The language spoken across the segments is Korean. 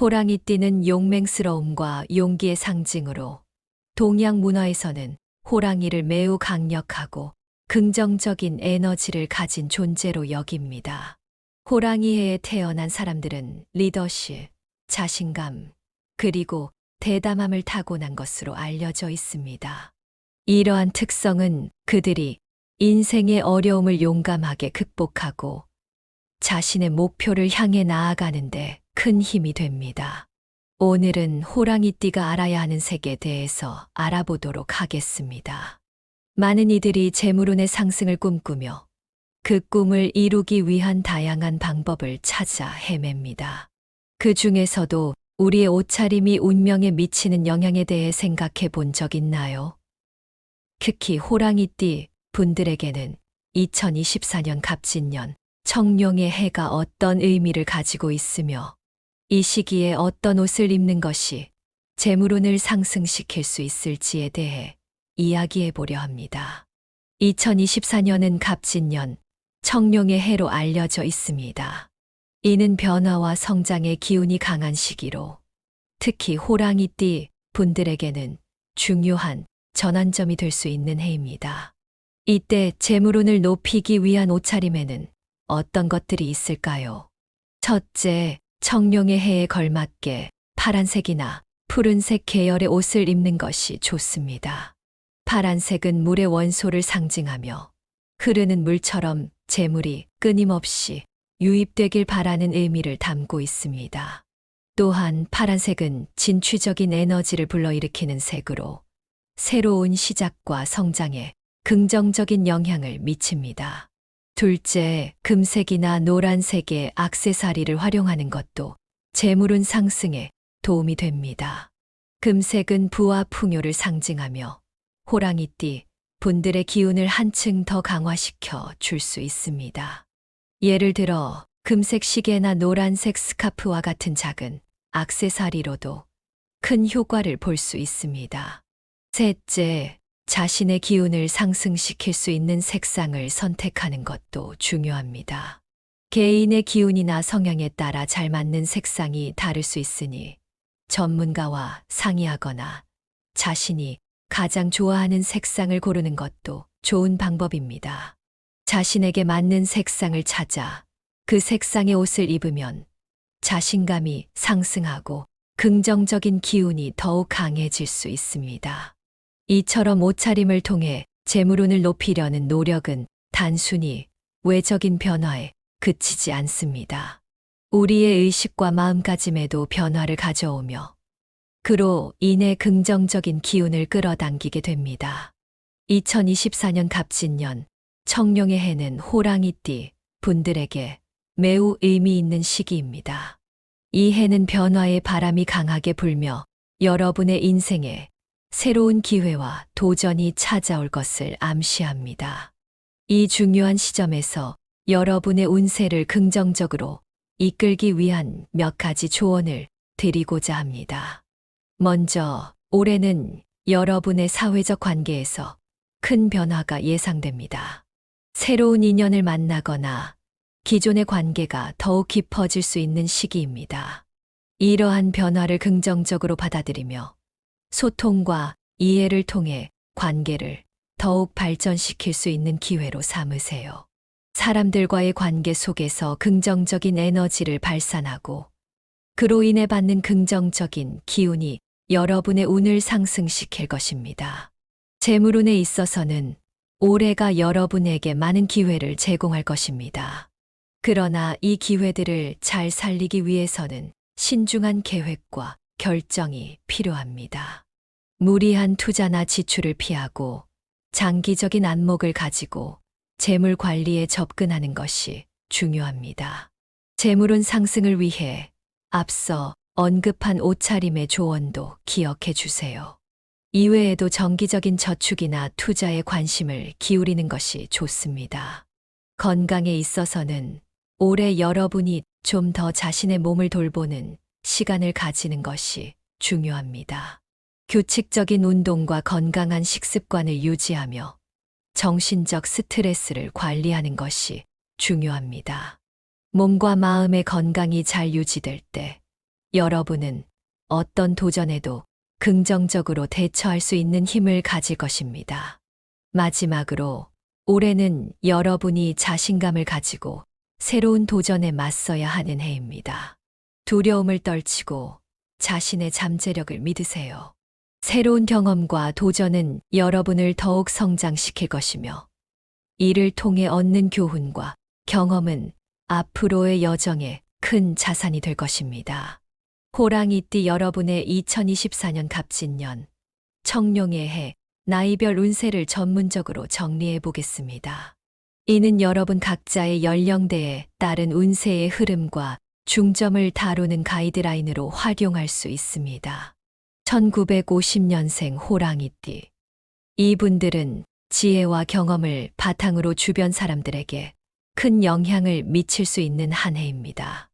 호랑이띠는 용맹스러움과 용기의 상징으로 동양 문화에서는 호랑이를 매우 강력하고 긍정적인 에너지를 가진 존재로 여깁니다. 호랑이해에 태어난 사람들은 리더십, 자신감, 그리고 대담함을 타고난 것으로 알려져 있습니다. 이러한 특성은 그들이 인생의 어려움을 용감하게 극복하고 자신의 목표를 향해 나아가는데 큰 힘이 됩니다. 오늘은 호랑이띠가 알아야 하는 색에 대해서 알아보도록 하겠습니다. 많은 이들이 재물운의 상승을 꿈꾸며 그 꿈을 이루기 위한 다양한 방법을 찾아 헤맵니다. 그 중에서도 우리의 옷차림이 운명에 미치는 영향에 대해 생각해 본 적 있나요? 특히 호랑이띠 분들에게는 2024년 갑진년 청룡의 해가 어떤 의미를 가지고 있으며 이 시기에 어떤 옷을 입는 것이 재물운을 상승시킬 수 있을지에 대해 이야기해 보려 합니다. 2024년은 갑진년 청룡의 해로 알려져 있습니다. 이는 변화와 성장의 기운이 강한 시기로 특히 호랑이띠 분들에게는 중요한 전환점이 될 수 있는 해입니다. 이때 재물운을 높이기 위한 옷차림에는 어떤 것들이 있을까요? 첫째, 청룡의 해에 걸맞게 파란색이나 푸른색 계열의 옷을 입는 것이 좋습니다. 파란색은 물의 원소를 상징하며 흐르는 물처럼 재물이 끊임없이 유입되길 바라는 의미를 담고 있습니다. 또한 파란색은 진취적인 에너지를 불러일으키는 색으로 새로운 시작과 성장에 긍정적인 영향을 미칩니다. 둘째, 금색이나 노란색의 액세서리를 활용하는 것도 재물운 상승에 도움이 됩니다. 금색은 부와 풍요를 상징하며 호랑이띠 분들의 기운을 한층 더 강화시켜 줄 수 있습니다. 예를 들어 금색 시계나 노란색 스카프와 같은 작은 액세서리로도 큰 효과를 볼 수 있습니다. 셋째, 자신의 기운을 상승시킬 수 있는 색상을 선택하는 것도 중요합니다. 개인의 기운이나 성향에 따라 잘 맞는 색상이 다를 수 있으니 전문가와 상의하거나 자신이 가장 좋아하는 색상을 고르는 것도 좋은 방법입니다. 자신에게 맞는 색상을 찾아 그 색상의 옷을 입으면 자신감이 상승하고 긍정적인 기운이 더욱 강해질 수 있습니다. 이처럼 옷차림을 통해 재물운을 높이려는 노력은 단순히 외적인 변화에 그치지 않습니다. 우리의 의식과 마음가짐에도 변화를 가져오며 그로 인해 긍정적인 기운을 끌어당기게 됩니다. 2024년 갑진년 청룡의 해는 호랑이띠 분들에게 매우 의미 있는 시기입니다. 이 해는 변화의 바람이 강하게 불며 여러분의 인생에 새로운 기회와 도전이 찾아올 것을 암시합니다. 이 중요한 시점에서 여러분의 운세를 긍정적으로 이끌기 위한 몇 가지 조언을 드리고자 합니다. 먼저, 올해는 여러분의 사회적 관계에서 큰 변화가 예상됩니다. 새로운 인연을 만나거나 기존의 관계가 더욱 깊어질 수 있는 시기입니다. 이러한 변화를 긍정적으로 받아들이며 소통과 이해를 통해 관계를 더욱 발전시킬 수 있는 기회로 삼으세요. 사람들과의 관계 속에서 긍정적인 에너지를 발산하고 그로 인해 받는 긍정적인 기운이 여러분의 운을 상승시킬 것입니다. 재물운에 있어서는 올해가 여러분에게 많은 기회를 제공할 것입니다. 그러나 이 기회들을 잘 살리기 위해서는 신중한 계획과 결정이 필요합니다. 무리한 투자나 지출을 피하고 장기적인 안목을 가지고 재물 관리에 접근하는 것이 중요합니다. 재물운 상승을 위해 앞서 언급한 옷차림의 조언도 기억해 주세요. 이외에도 정기적인 저축이나 투자에 관심을 기울이는 것이 좋습니다. 건강에 있어서는 올해 여러분이 좀 더 자신의 몸을 돌보는 시간을 가지는 것이 중요합니다. 규칙적인 운동과 건강한 식습관을 유지하며 정신적 스트레스를 관리하는 것이 중요합니다. 몸과 마음의 건강이 잘 유지될 때 여러분은 어떤 도전에도 긍정적으로 대처할 수 있는 힘을 가질 것입니다. 마지막으로 올해는 여러분이 자신감을 가지고 새로운 도전에 맞서야 하는 해입니다. 두려움을 떨치고 자신의 잠재력을 믿으세요. 새로운 경험과 도전은 여러분을 더욱 성장시킬 것이며 이를 통해 얻는 교훈과 경험은 앞으로의 여정에 큰 자산이 될 것입니다. 호랑이띠 여러분의 2024년 갑진년 청룡의 해 나이별 운세를 전문적으로 정리해 보겠습니다. 이는 여러분 각자의 연령대에 따른 운세의 흐름과 중점을 다루는 가이드라인으로 활용할 수 있습니다. 1950년생 호랑이띠. 이분들은 지혜와 경험을 바탕으로 주변 사람들에게 큰 영향을 미칠 수 있는 한 해입니다.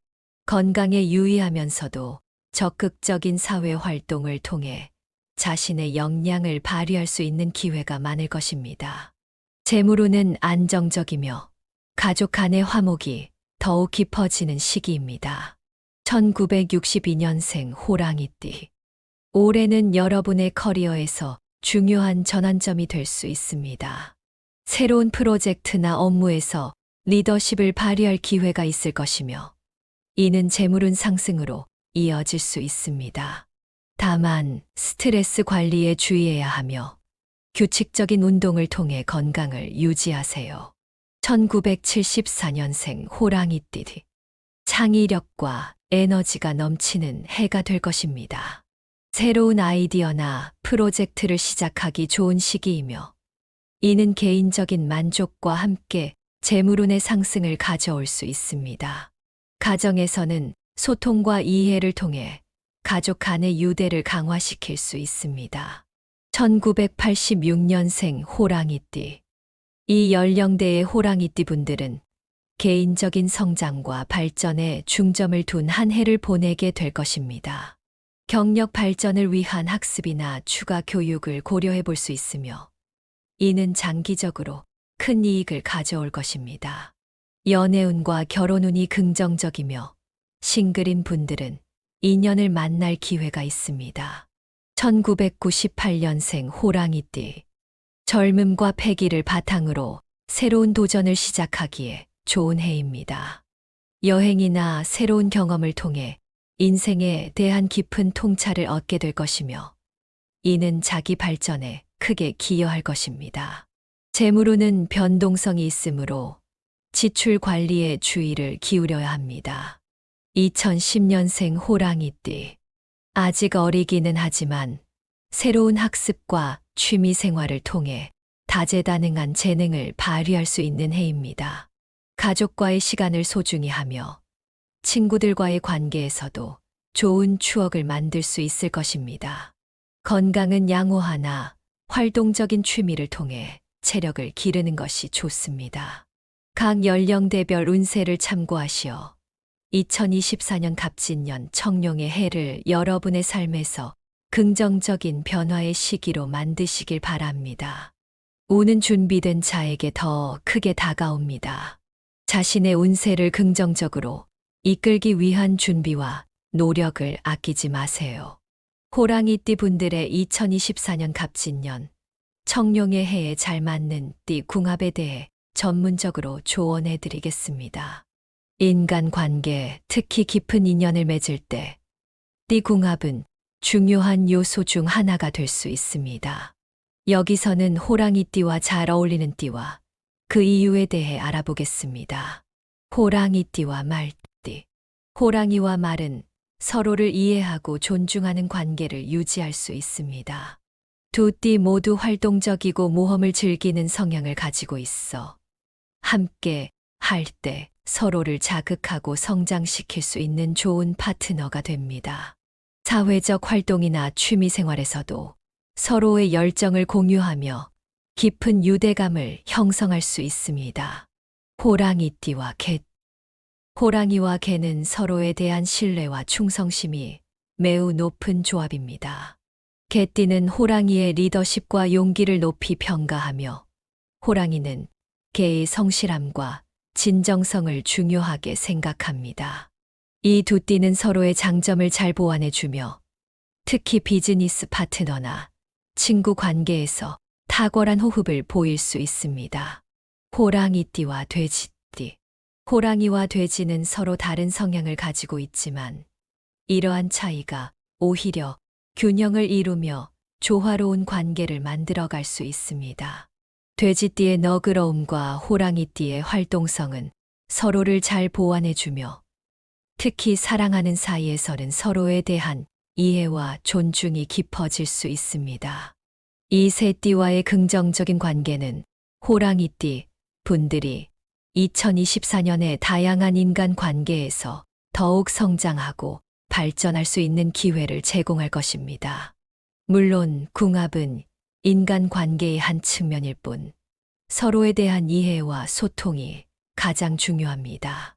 건강에 유의하면서도 적극적인 사회 활동을 통해 자신의 역량을 발휘할 수 있는 기회가 많을 것입니다. 재물운은 안정적이며 가족 간의 화목이 더욱 깊어지는 시기입니다. 1962년생 호랑이띠. 올해는 여러분의 커리어에서 중요한 전환점이 될 수 있습니다. 새로운 프로젝트나 업무에서 리더십을 발휘할 기회가 있을 것이며 이는 재물운 상승으로 이어질 수 있습니다. 다만 스트레스 관리에 주의해야 하며 규칙적인 운동을 통해 건강을 유지하세요. 1974년생 호랑이띠. 창의력과 에너지가 넘치는 해가 될 것입니다. 새로운 아이디어나 프로젝트를 시작하기 좋은 시기이며 이는 개인적인 만족과 함께 재물운의 상승을 가져올 수 있습니다. 가정에서는 소통과 이해를 통해 가족 간의 유대를 강화시킬 수 있습니다. 1986년생 호랑이띠. 이 연령대의 호랑이띠 분들은 개인적인 성장과 발전에 중점을 둔 한 해를 보내게 될 것입니다. 경력 발전을 위한 학습이나 추가 교육을 고려해 볼 수 있으며 이는 장기적으로 큰 이익을 가져올 것입니다. 연애운과 결혼운이 긍정적이며 싱글인 분들은 인연을 만날 기회가 있습니다. 1998년생 호랑이띠. 젊음과 패기를 바탕으로 새로운 도전을 시작하기에 좋은 해입니다. 여행이나 새로운 경험을 통해 인생에 대한 깊은 통찰을 얻게 될 것이며 이는 자기 발전에 크게 기여할 것입니다. 재물운은 변동성이 있으므로 지출 관리에 주의를 기울여야 합니다. 2010년생 호랑이띠. 아직 어리기는 하지만 새로운 학습과 취미 생활을 통해 다재다능한 재능을 발휘할 수 있는 해입니다. 가족과의 시간을 소중히 하며 친구들과의 관계에서도 좋은 추억을 만들 수 있을 것입니다. 건강은 양호하나 활동적인 취미를 통해 체력을 기르는 것이 좋습니다. 각 연령대별 운세를 참고하시어 2024년 갑진년 청룡의 해를 여러분의 삶에서 긍정적인 변화의 시기로 만드시길 바랍니다. 운은 준비된 자에게 더 크게 다가옵니다. 자신의 운세를 긍정적으로 이끌기 위한 준비와 노력을 아끼지 마세요. 호랑이띠 분들의 2024년 갑진년 청룡의 해에 잘 맞는 띠 궁합에 대해 전문적으로 조언해 드리겠습니다. 인간관계, 특히 깊은 인연을 맺을 때 띠 궁합은 중요한 요소 중 하나가 될 수 있습니다. 여기서는 호랑이띠와 잘 어울리는 띠와 그 이유에 대해 알아보겠습니다. 호랑이띠와 말띠. 호랑이와 말은 서로를 이해하고 존중하는 관계를 유지할 수 있습니다. 두 띠 모두 활동적이고 모험을 즐기는 성향을 가지고 있어 함께 할 때 서로를 자극하고 성장시킬 수 있는 좋은 파트너가 됩니다. 사회적 활동이나 취미 생활에서도 서로의 열정을 공유하며 깊은 유대감을 형성할 수 있습니다. 호랑이띠와 개. 호랑이와 개는 서로에 대한 신뢰와 충성심이 매우 높은 조합입니다. 개띠는 호랑이의 리더십과 용기를 높이 평가하며 호랑이는 개의 성실함과 진정성을 중요하게 생각합니다. 이 두 띠는 서로의 장점을 잘 보완해주며 특히 비즈니스 파트너나 친구 관계에서 탁월한 호흡을 보일 수 있습니다. 호랑이띠와 돼지띠. 호랑이와 돼지는 서로 다른 성향을 가지고 있지만 이러한 차이가 오히려 균형을 이루며 조화로운 관계를 만들어갈 수 있습니다. 돼지띠의 너그러움과 호랑이띠의 활동성은 서로를 잘 보완해주며 특히 사랑하는 사이에서는 서로에 대한 이해와 존중이 깊어질 수 있습니다. 이 세 띠와의 긍정적인 관계는 호랑이띠 분들이 2024년에 다양한 인간 관계에서 더욱 성장하고 발전할 수 있는 기회를 제공할 것입니다. 물론 궁합은 인간 관계의 한 측면일 뿐 서로에 대한 이해와 소통이 가장 중요합니다.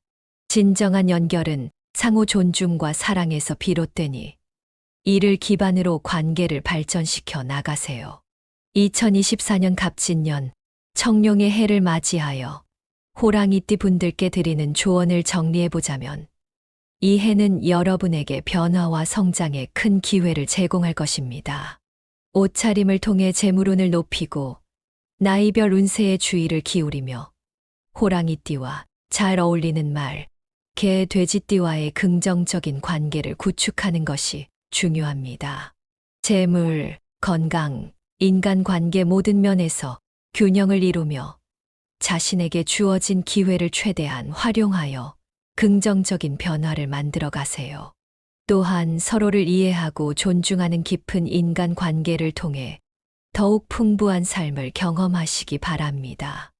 진정한 연결은 상호 존중과 사랑에서 비롯되니 이를 기반으로 관계를 발전시켜 나가세요. 2024년 갑진년 청룡의 해를 맞이하여 호랑이띠 분들께 드리는 조언을 정리해보자면 이 해는 여러분에게 변화와 성장에 큰 기회를 제공할 것입니다. 옷차림을 통해 재물운을 높이고 나이별 운세에 주의를 기울이며 호랑이띠와 잘 어울리는 말, 개, 돼지띠와의 긍정적인 관계를 구축하는 것이 중요합니다. 재물, 건강, 인간관계 모든 면에서 균형을 이루며 자신에게 주어진 기회를 최대한 활용하여 긍정적인 변화를 만들어 가세요. 또한 서로를 이해하고 존중하는 깊은 인간관계를 통해 더욱 풍부한 삶을 경험하시기 바랍니다.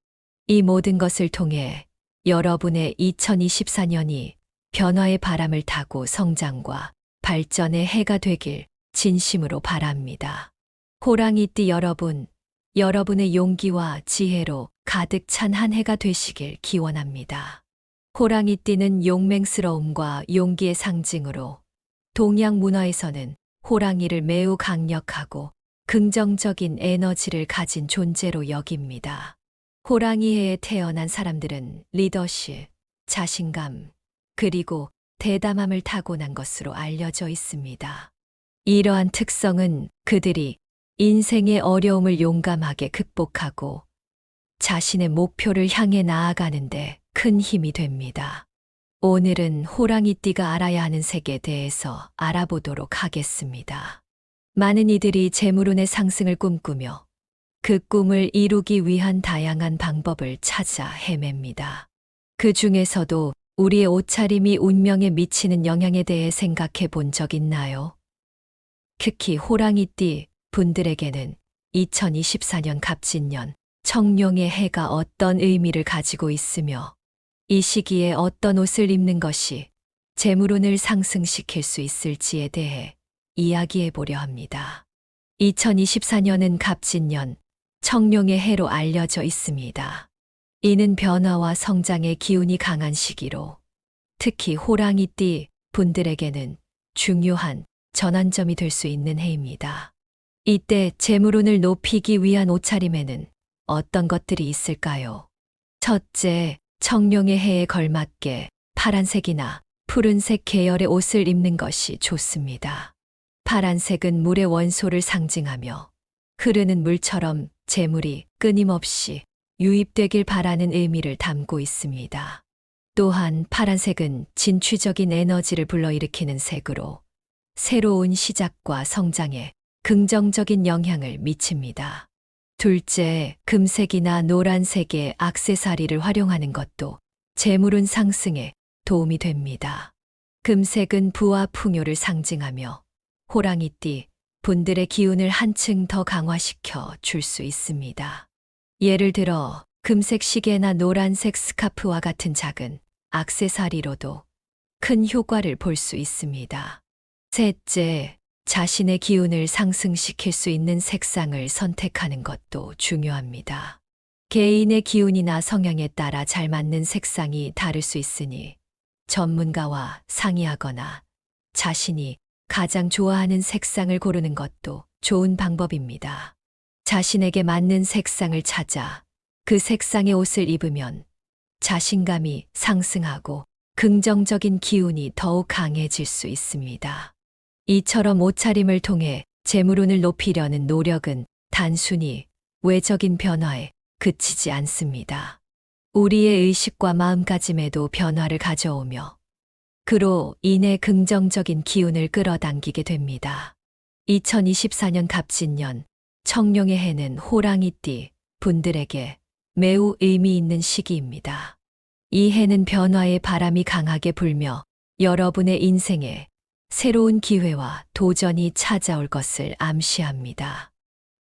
이 모든 것을 통해 여러분의 2024년이 변화의 바람을 타고 성장과 발전의 해가 되길 진심으로 바랍니다. 호랑이띠 여러분, 여러분의 용기와 지혜로 가득 찬 한 해가 되시길 기원합니다. 호랑이띠는 용맹스러움과 용기의 상징으로 동양 문화에서는 호랑이를 매우 강력하고 긍정적인 에너지를 가진 존재로 여깁니다. 호랑이해에 태어난 사람들은 리더십, 자신감, 그리고 대담함을 타고난 것으로 알려져 있습니다. 이러한 특성은 그들이 인생의 어려움을 용감하게 극복하고 자신의 목표를 향해 나아가는데 큰 힘이 됩니다. 오늘은 호랑이띠가 알아야 하는 색에 대해서 알아보도록 하겠습니다. 많은 이들이 재물운의 상승을 꿈꾸며 그 꿈을 이루기 위한 다양한 방법을 찾아 헤맵니다. 그 중에서도 우리의 옷차림이 운명에 미치는 영향에 대해 생각해 본 적 있나요? 특히 호랑이띠 분들에게는 2024년 갑진년 청룡의 해가 어떤 의미를 가지고 있으며 이 시기에 어떤 옷을 입는 것이 재물운을 상승시킬 수 있을지에 대해 이야기해 보려 합니다. 2024년은 갑진년 청룡의 해로 알려져 있습니다. 이는 변화와 성장의 기운이 강한 시기로 특히 호랑이띠 분들에게는 중요한 전환점이 될 수 있는 해입니다. 이때 재물운을 높이기 위한 옷차림에는 어떤 것들이 있을까요? 첫째, 청룡의 해에 걸맞게 파란색이나 푸른색 계열의 옷을 입는 것이 좋습니다. 파란색은 물의 원소를 상징하며 흐르는 물처럼 재물이 끊임없이 유입되길 바라는 의미를 담고 있습니다. 또한 파란색은 진취적인 에너지를 불러일으키는 색으로 새로운 시작과 성장에 긍정적인 영향을 미칩니다. 둘째, 금색이나 노란색의 액세서리를 활용하는 것도 재물운 상승에 도움이 됩니다. 금색은 부와 풍요를 상징하며 호랑이띠 분들의 기운을 한층 더 강화시켜 줄 수 있습니다. 예를 들어 금색 시계나 노란색 스카프와 같은 작은 액세서리로도 큰 효과를 볼 수 있습니다. 셋째, 자신의 기운을 상승시킬 수 있는 색상을 선택하는 것도 중요합니다. 개인의 기운이나 성향에 따라 잘 맞는 색상이 다를 수 있으니 전문가와 상의하거나 자신이 가장 좋아하는 색상을 고르는 것도 좋은 방법입니다. 자신에게 맞는 색상을 찾아 그 색상의 옷을 입으면 자신감이 상승하고 긍정적인 기운이 더욱 강해질 수 있습니다. 이처럼 옷차림을 통해 재물운을 높이려는 노력은 단순히 외적인 변화에 그치지 않습니다. 우리의 의식과 마음가짐에도 변화를 가져오며 그로 인해 긍정적인 기운을 끌어당기게 됩니다. 2024년 갑진년 청룡의 해는 호랑이띠 분들에게 매우 의미 있는 시기입니다. 이 해는 변화의 바람이 강하게 불며 여러분의 인생에 새로운 기회와 도전이 찾아올 것을 암시합니다.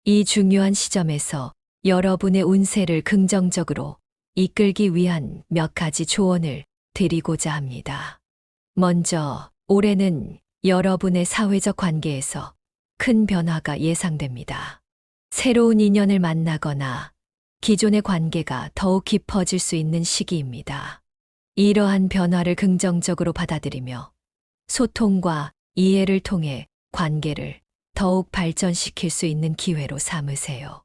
이 중요한 시점에서 여러분의 운세를 긍정적으로 이끌기 위한 몇 가지 조언을 드리고자 합니다. 먼저, 올해는 여러분의 사회적 관계에서 큰 변화가 예상됩니다. 새로운 인연을 만나거나 기존의 관계가 더욱 깊어질 수 있는 시기입니다. 이러한 변화를 긍정적으로 받아들이며 소통과 이해를 통해 관계를 더욱 발전시킬 수 있는 기회로 삼으세요.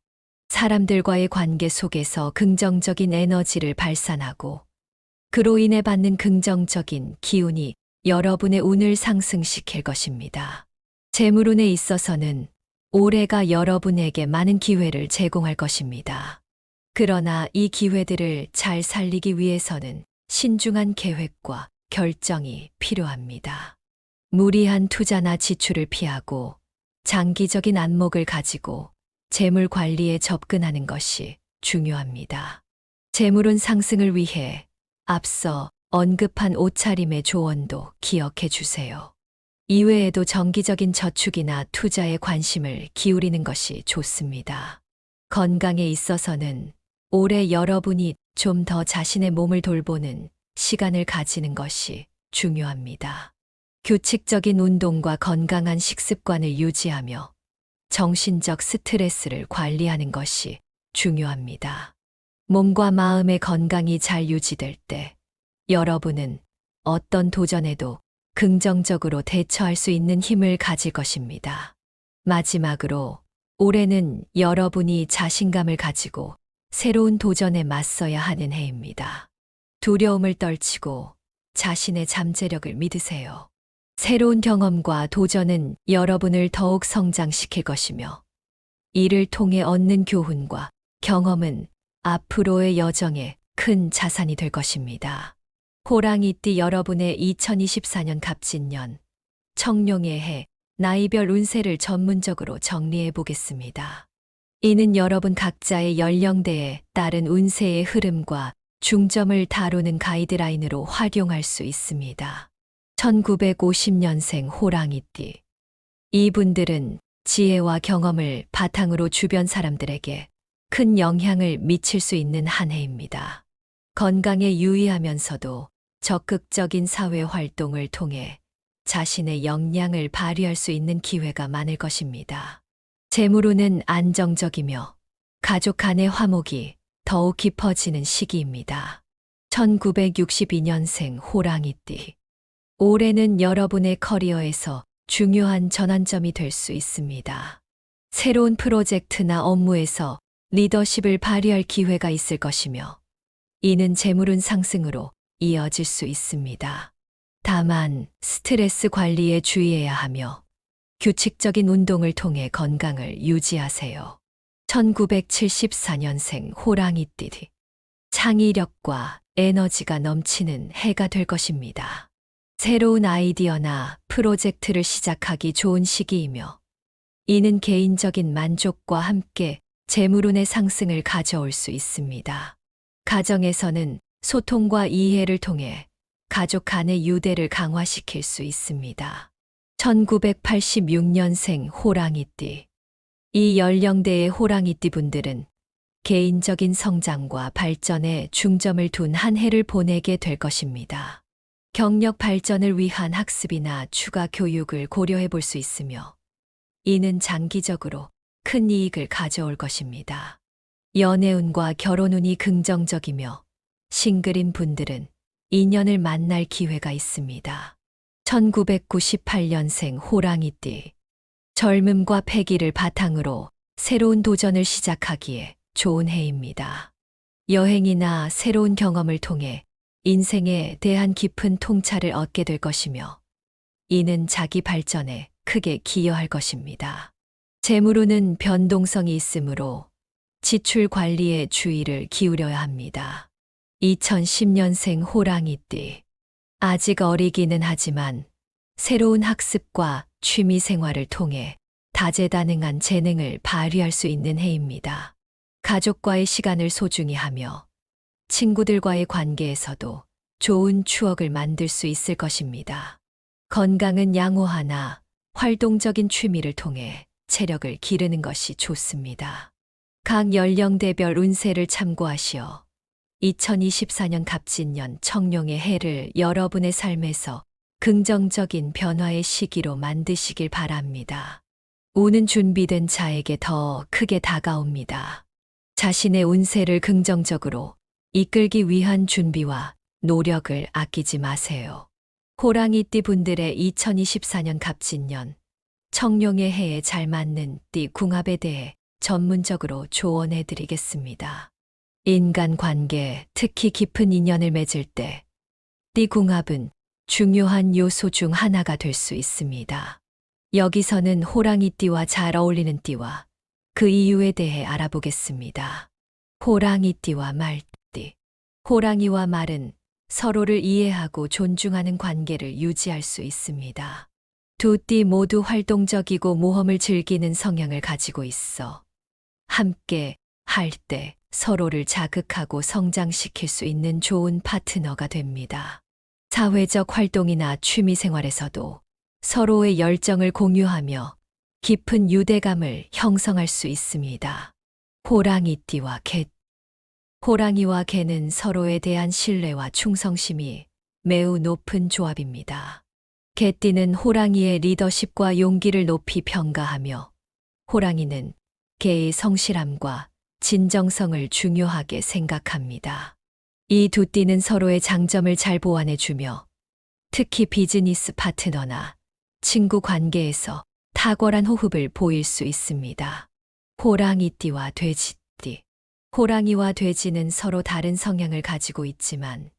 사람들과의 관계 속에서 긍정적인 에너지를 발산하고 그로 인해 받는 긍정적인 기운이 여러분의 운을 상승시킬 것입니다. 재물운에 있어서는 올해가 여러분에게 많은 기회를 제공할 것입니다. 그러나 이 기회들을 잘 살리기 위해서는 신중한 계획과 결정이 필요합니다. 무리한 투자나 지출을 피하고 장기적인 안목을 가지고 재물 관리에 접근하는 것이 중요합니다. 재물운 상승을 위해 앞서 언급한 옷차림의 조언도 기억해 주세요. 이외에도 정기적인 저축이나 투자에 관심을 기울이는 것이 좋습니다. 건강에 있어서는 올해 여러분이 좀 더 자신의 몸을 돌보는 시간을 가지는 것이 중요합니다. 규칙적인 운동과 건강한 식습관을 유지하며 정신적 스트레스를 관리하는 것이 중요합니다. 몸과 마음의 건강이 잘 유지될 때 여러분은 어떤 도전에도 긍정적으로 대처할 수 있는 힘을 가질 것입니다. 마지막으로 올해는 여러분이 자신감을 가지고 새로운 도전에 맞서야 하는 해입니다. 두려움을 떨치고 자신의 잠재력을 믿으세요. 새로운 경험과 도전은 여러분을 더욱 성장시킬 것이며 이를 통해 얻는 교훈과 경험은 앞으로의 여정에 큰 자산이 될 것입니다. 호랑이띠 여러분의 2024년 갑진년 청룡의 해 나이별 운세를 전문적으로 정리해 보겠습니다. 이는 여러분 각자의 연령대에 따른 운세의 흐름과 중점을 다루는 가이드라인으로 활용할 수 있습니다. 1950년생 호랑이띠. 이분들은 지혜와 경험을 바탕으로 주변 사람들에게 큰 영향을 미칠 수 있는 한 해입니다. 건강에 유의하면서도 적극적인 사회 활동을 통해 자신의 역량을 발휘할 수 있는 기회가 많을 것입니다. 재물운은 안정적이며 가족 간의 화목이 더욱 깊어지는 시기입니다. 1962년생 호랑이띠. 올해는 여러분의 커리어에서 중요한 전환점이 될 수 있습니다. 새로운 프로젝트나 업무에서 리더십을 발휘할 기회가 있을 것이며 이는 재물운 상승으로 이어질 수 있습니다. 다만 스트레스 관리에 주의해야 하며 규칙적인 운동을 통해 건강을 유지하세요. 1974년생 호랑이띠. 창의력과 에너지가 넘치는 해가 될 것입니다. 새로운 아이디어나 프로젝트를 시작하기 좋은 시기이며 이는 개인적인 만족과 함께 재물운의 상승을 가져올 수 있습니다. 가정에서는 소통과 이해를 통해 가족 간의 유대를 강화시킬 수 있습니다. 1986년생 호랑이띠. 이 연령대의 호랑이띠 분들은 개인적인 성장과 발전에 중점을 둔 한 해를 보내게 될 것입니다. 경력 발전을 위한 학습이나 추가 교육을 고려해 볼 수 있으며 이는 장기적으로 큰 이익을 가져올 것입니다. 연애운과 결혼운이 긍정적이며 싱글인 분들은 인연을 만날 기회가 있습니다. 1998년생 호랑이띠. 젊음과 패기를 바탕으로 새로운 도전을 시작하기에 좋은 해입니다. 여행이나 새로운 경험을 통해 인생에 대한 깊은 통찰을 얻게 될 것이며 이는 자기 발전에 크게 기여할 것입니다. 재물운은 변동성이 있으므로 지출 관리에 주의를 기울여야 합니다. 2010년생 호랑이띠. 아직 어리기는 하지만 새로운 학습과 취미 생활을 통해 다재다능한 재능을 발휘할 수 있는 해입니다. 가족과의 시간을 소중히 하며 친구들과의 관계에서도 좋은 추억을 만들 수 있을 것입니다. 건강은 양호하나 활동적인 취미를 통해 체력을 기르는 것이 좋습니다. 각 연령대별 운세를 참고하시어 2024년 갑진년 청룡의 해를 여러분의 삶에서 긍정적인 변화의 시기로 만드시길 바랍니다. 운은 준비된 자에게 더 크게 다가옵니다. 자신의 운세를 긍정적으로 이끌기 위한 준비와 노력을 아끼지 마세요. 호랑이띠 분들의 2024년 갑진년 청룡의 해에 잘 맞는 띠 궁합에 대해 전문적으로 조언해 드리겠습니다. 인간관계, 특히 깊은 인연을 맺을 때 띠 궁합은 중요한 요소 중 하나가 될 수 있습니다. 여기서는 호랑이띠와 잘 어울리는 띠와 그 이유에 대해 알아보겠습니다. 호랑이띠와 말띠. 호랑이와 말은 서로를 이해하고 존중하는 관계를 유지할 수 있습니다. 두 띠 모두 활동적이고 모험을 즐기는 성향을 가지고 있어 함께 할 때 서로를 자극하고 성장시킬 수 있는 좋은 파트너가 됩니다. 사회적 활동이나 취미 생활에서도 서로의 열정을 공유하며 깊은 유대감을 형성할 수 있습니다. 호랑이띠와 개. 호랑이와 개는 서로에 대한 신뢰와 충성심이 매우 높은 조합입니다. 개띠는 호랑이의 리더십과 용기를 높이 평가하며 호랑이는 개의 성실함과 진정성을 중요하게 생각합니다. 이 두 띠는 서로의 장점을 잘 보완해주며 특히 비즈니스 파트너나 친구 관계에서 탁월한 호흡을 보일 수 있습니다. 호랑이띠와 돼지띠. 호랑이와 돼지는 서로 다른 성향을 가지고 있지만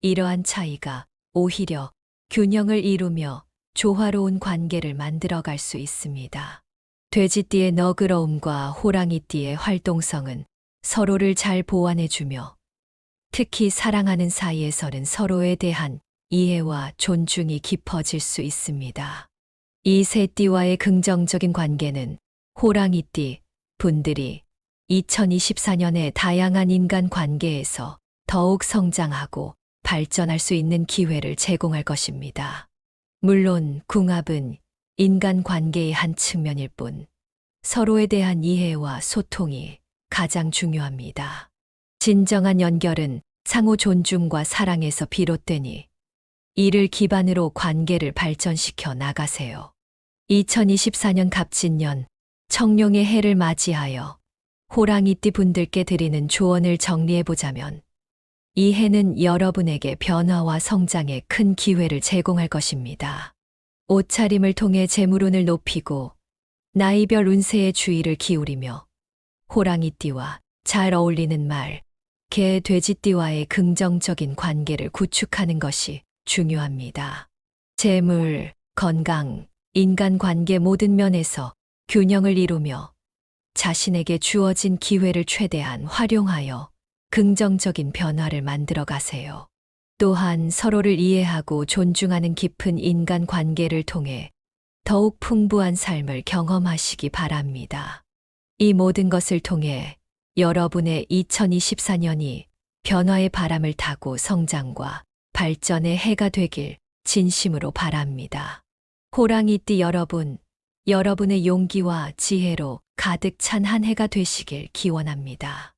이러한 차이가 오히려 균형을 이루며 조화로운 관계를 만들어갈 수 있습니다. 돼지띠의 너그러움과 호랑이띠의 활동성은 서로를 잘 보완해주며 특히 사랑하는 사이에서는 서로에 대한 이해와 존중이 깊어질 수 있습니다. 이 세 띠와의 긍정적인 관계는 호랑이띠 분들이 2024년에 다양한 인간 관계에서 더욱 성장하고 발전할 수 있는 기회를 제공할 것입니다. 물론 궁합은 인간 관계의 한 측면일 뿐 서로에 대한 이해와 소통이 가장 중요합니다. 진정한 연결은 상호 존중과 사랑에서 비롯되니 이를 기반으로 관계를 발전시켜 나가세요. 2024년 갑진년 청룡의 해를 맞이하여 호랑이띠 분들께 드리는 조언을 정리해보자면 이 해는 여러분에게 변화와 성장에 큰 기회를 제공할 것입니다. 옷차림을 통해 재물운을 높이고 나이별 운세에 주의를 기울이며 호랑이띠와 잘 어울리는 말, 개, 돼지띠와의 긍정적인 관계를 구축하는 것이 중요합니다. 재물, 건강, 인간관계 모든 면에서 균형을 이루며 자신에게 주어진 기회를 최대한 활용하여 긍정적인 변화를 만들어 가세요. 또한 서로를 이해하고 존중하는 깊은 인간 관계를 통해 더욱 풍부한 삶을 경험하시기 바랍니다. 이 모든 것을 통해 여러분의 2024년이 변화의 바람을 타고 성장과 발전의 해가 되길 진심으로 바랍니다. 호랑이띠 여러분, 여러분의 용기와 지혜로 가득 찬 한 해가 되시길 기원합니다.